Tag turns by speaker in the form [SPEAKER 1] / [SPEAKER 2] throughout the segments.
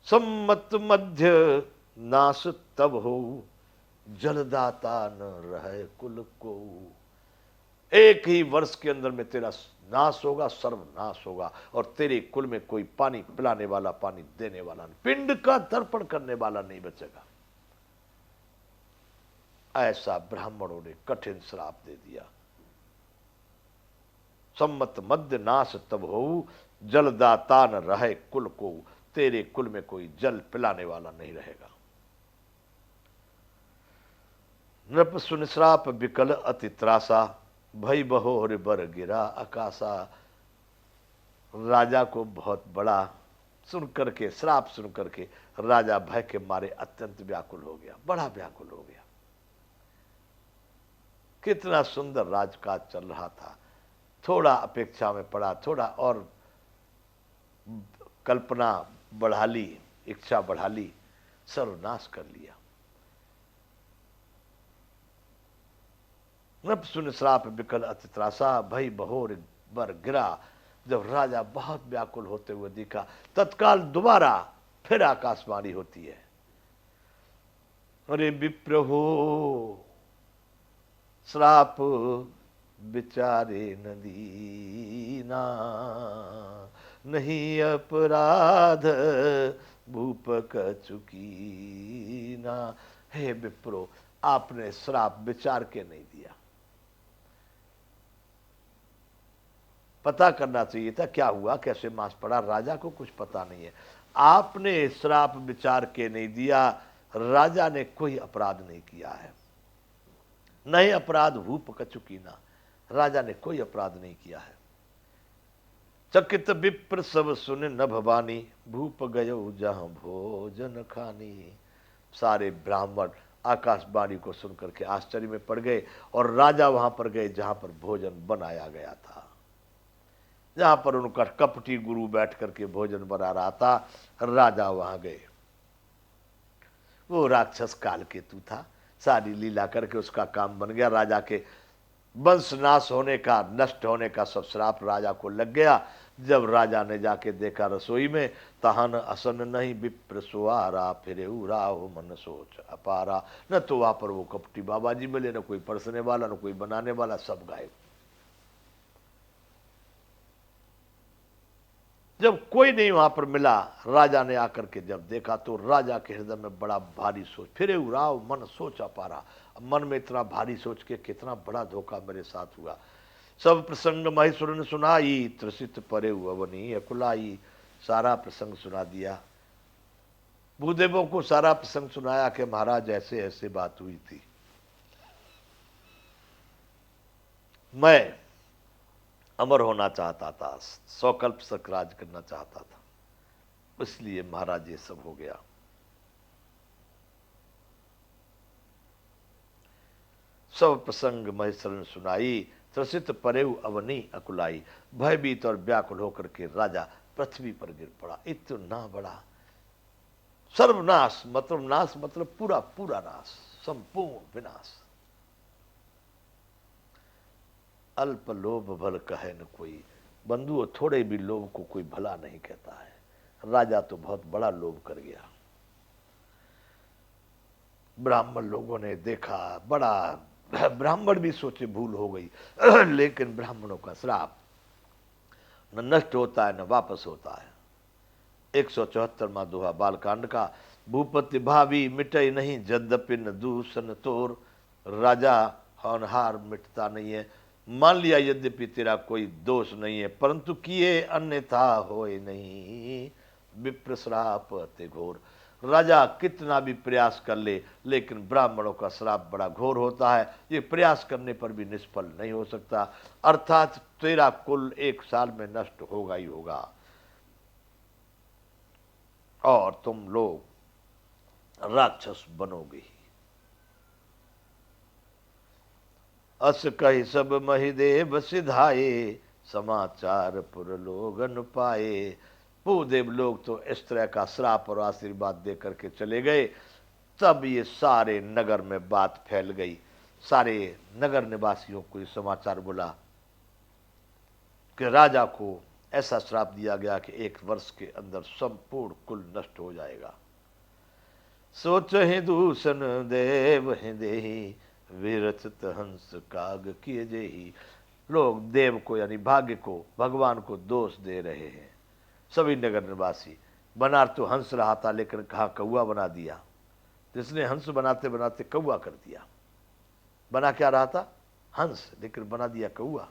[SPEAKER 1] सम्मत मध्य नाश तब हो, जलदाता न रहे कुल को। एक ही वर्ष के अंदर में तेरा नाश होगा, सर्वनाश होगा, और तेरे कुल में कोई पानी पिलाने वाला, पानी देने वाला नहीं, पिंड का तर्पण करने वाला नहीं बचेगा। ऐसा ब्राह्मणों ने कठिन श्राप दे दिया। सम्मत मध्य नाश तब हो, जलदाता न रहे कुल को। तेरे कुल में कोई जल पिलाने वाला नहीं रहेगा। नृप सुन श्राप विकल अति त्रासा, भई बहोर बर गिरा आकाशा। राजा को बहुत बड़ा सुन करके, श्राप सुन करके राजा भय के मारे अत्यंत व्याकुल हो गया, बड़ा व्याकुल हो गया। कितना सुंदर राजकाज चल रहा था, थोड़ा अपेक्षा में पड़ा, थोड़ा और कल्पना बढ़ा ली, इच्छा बढ़ा ली, सर्वनाश कर लिया। नृप सुन श्राप विकल अति त्रासा, भई बहोर बर गिरा। जब राजा बहुत व्याकुल होते हुए दिखा, तत्काल दोबारा फिर आकाशवाणी होती है, अरे विप्र हो श्राप बिचारे नदीना, नहीं अपराध भूप चुकीना। हे विप्रो, आपने श्राप विचार के नहीं दिया, पता करना चाहिए था क्या हुआ, कैसे मांस पड़ा। राजा को कुछ पता नहीं है। आपने श्राप विचार के नहीं दिया। राजा ने कोई अपराध नहीं किया है, नहीं अपराध भूप कचुकीना, राजा ने कोई अपराध नहीं किया है। चकित विप्र सब सुन न भवानी, भूप गयो जहां भोजन खानी। सारे ब्राह्मण आकाशवाणी को सुनकर के आश्चर्य में पड़ गए और राजा वहां पर गए जहां पर भोजन बनाया गया था, जहां पर उनका कपटी गुरु बैठ करके भोजन बना रहा था। राजा वहां गए। वो राक्षस काल केतु था, सारी लीला करके उसका काम बन गया। राजा के वंश नाश होने का, नष्ट होने का सब श्राप राजा को लग गया। जब राजा ने जाके देखा रसोई में, तहन असन नहीं विप्र सुआरा, फिर राहो मन सोच अपारा। न तो वहां पर वो कपटी बाबा जी मिले, न कोई परसने वाला, न कोई बनाने वाला, सब गायब। जब कोई नहीं वहां पर मिला, राजा ने आकर के जब देखा तो राजा के हृदय में बड़ा भारी सोच, फिर उराव मन सोच पारा। मन में इतना भारी सोच के कितना बड़ा धोखा मेरे साथ हुआ। सब प्रसंग महेश्वर ने सुनाई, त्रसित परे अवनी अकुलाई। सारा प्रसंग सुना दिया, भूदेवों को सारा प्रसंग सुनाया कि महाराज ऐसे ऐसे बात हुई थी। मैं अमर होना चाहता था, सौकल्प तक राज करना चाहता था, इसलिए महाराज ये सब हो गया। सब प्रसंग महेश्वर ने सुनाई, त्रसित परेव अवनी अकुलाई। भयभीत और व्याकुल होकर के राजा पृथ्वी पर गिर पड़ा। इतना बड़ा सर्वनाश, मतलब नाश मतलब पूरा पूरा नाश, संपूर्ण विनाश। अल्प लोभ भल कहे न कोई, बंधुओं थोड़े भी लोभ को कोई भला नहीं कहता है। राजा तो बहुत बड़ा लोभ कर गया। ब्राह्मण लोगों ने देखा, बड़ा ब्राह्मण भी सोचे भूल हो गई, लेकिन ब्राह्मणों का श्राप न नष्ट होता है न वापस होता है। 174वां दोहा बालकांड का। भूपति भावी मिटे नहीं, यद्यपि न दूषण तोर। राजा होनहार मिटता नहीं है, मान लिया यद्यपि तेरा कोई दोष नहीं है, परंतु किए अन्यथा होए नहीं, विप्र श्राप अति घोर। राजा कितना भी प्रयास कर ले, लेकिन ब्राह्मणों का श्राप बड़ा घोर होता है। ये प्रयास करने पर भी निष्फल नहीं हो सकता, अर्थात तेरा कुल 1 साल में नष्ट होगा ही होगा, और तुम लोग राक्षस बनोगे ही। अस कही सब महिदेव सिधाए, समाचार पुर लोगन पाए। भूदेव लोग तो इस तरह का श्राप और आशीर्वाद दे करके चले गए। तब ये सारे नगर में बात फैल गई, सारे नगर निवासियों को ये समाचार बोला कि राजा को ऐसा श्राप दिया गया कि 1 वर्ष के अंदर संपूर्ण कुल नष्ट हो जाएगा। सोच ही दूषण देव हैं देही, विरचित हंस काग किए जेही। लोग देव को यानी भाग्य को, भगवान को दोष दे रहे हैं। सभी नगर निवासी, बना तो हंस रहा था लेकिन कहाँ कौआ बना दिया। जिसने हंस बनाते बनाते कौआ कर दिया। बना क्या रहा था? हंस, लेकिन बना दिया कौआ।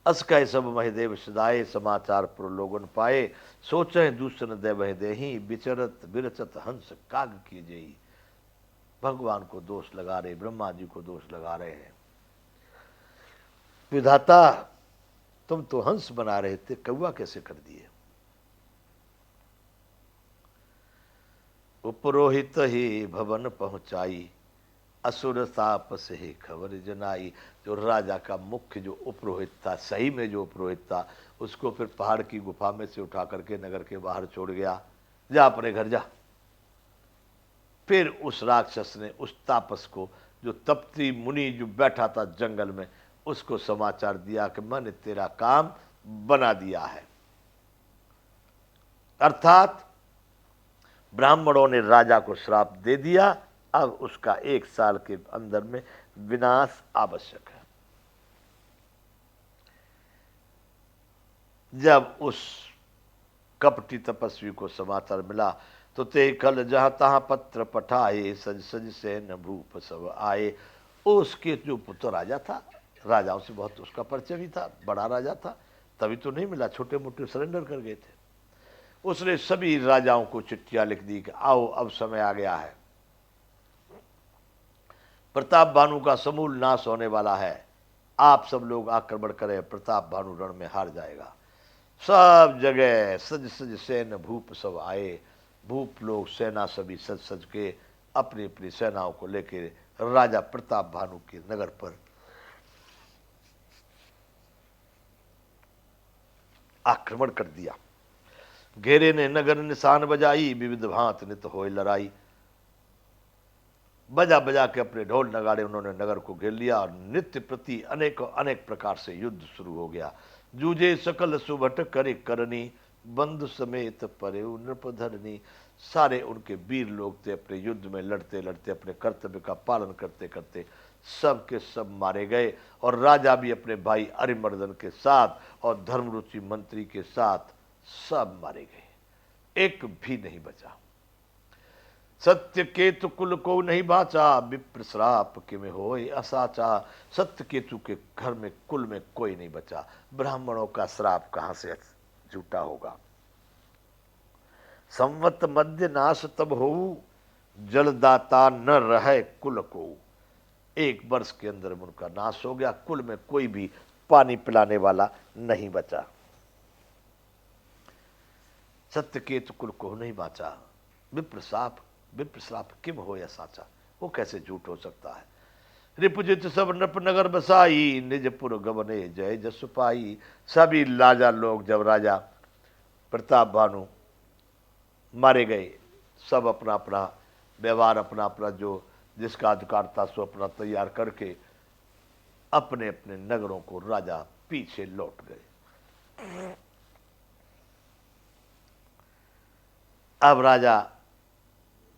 [SPEAKER 1] अस कह सब महदेव सदाए, समाचार पुर लोगन पाए। सोचे दूषण देव देही, विचरत विरचत हंस काग की जेही। भगवान को दोष लगा रहे, ब्रह्मा जी को दोष लगा रहे हैं। विधाता तुम तो हंस बना रहे थे, कौआ कैसे कर दिए? उपरोहित ही भवन पहुंचाई, असुर ताप से खबर जनाई। जो राजा का मुख्य जो उपरोहित था, सही में जो उपरोहित था, उसको फिर पहाड़ की गुफा में से उठा करके नगर के बाहर छोड़ गया, जा अपने घर जा। फिर उस राक्षस ने उस तापस को, जो तपती मुनि जो बैठा था जंगल में, उसको समाचार दिया कि मैंने तेरा काम बना दिया है। अर्थात ब्राह्मणों ने राजा को श्राप दे दिया, अब उसका 1 साल के अंदर में विनाश आवश्यक है। जब उस कपटी तपस्वी को समाचार मिला तो ते कल जहां तहां पत्र पठाए, सज सज से न भूप सब आए। उसके जो पुत्र राजा था, राजाओं से बहुत उसका परिचय भी था, बड़ा राजा था, तभी तो नहीं मिला, छोटे मोटे सरेंडर कर गए थे। उसने सभी राजाओं को चिट्ठियां लिख दी कि आओ अब समय आ गया है, प्रताप भानु का समूल नाश होने वाला है, आप सब लोग आक्रमण करें, प्रताप भानु रण में हार जाएगा। सब जगह सज सज सेन भूप सब आए। भूप लोग, सेना सभी सज सज के अपनी अपनी सेनाओं को लेकर राजा प्रताप भानु के नगर पर आक्रमण कर दिया। घेरे ने नगर निशान बजाई, विविध भांत नित होए लड़ाई। बजा बजा के अपने ढोल नगाड़े उन्होंने नगर को घेर लिया और नित्य प्रति अनेक अनेक प्रकार से युद्ध शुरू हो गया। जूझे सकल सुभट करे करनी, बंधु समेत परे नृप धरनी। सारे उनके वीर लोग थे, अपने युद्ध में लड़ते लड़ते, अपने कर्तव्य का पालन करते करते सब के सब मारे गए। और राजा भी अपने भाई अरिमर्दन के साथ और धर्मरुचि मंत्री के साथ सब मारे गए, एक भी नहीं बचा। सत्य केतु कुल को नहीं बाचा, विप्र श्राप के में होए असाचा। सत्य केतु के घर में कुल में कोई नहीं बचा। ब्राह्मणों का श्राप कहां से झूठा होगा? संवत मध्य नाश तब हो, जलदाता न रहे कुल को। 1 वर्ष के अंदर उनका नाश हो गया, कुल में कोई भी पानी पिलाने वाला नहीं बचा। सत्य केतु कुल को नहीं बाचा, विप्र श्राप किम हो या साचा। वो कैसे झूठ हो सकता है? रिपुजित सब नप नगर बसाई, निजपुर गवने जय जस पाई। सभी राजा लोग, जब राजा प्रताप भानु मारे गए, सब अपना अपना व्यवहार, अपना अपना जो जिसका अधिकार था सो अपना तैयार करके अपने अपने नगरों को राजा पीछे लौट गए। अब राजा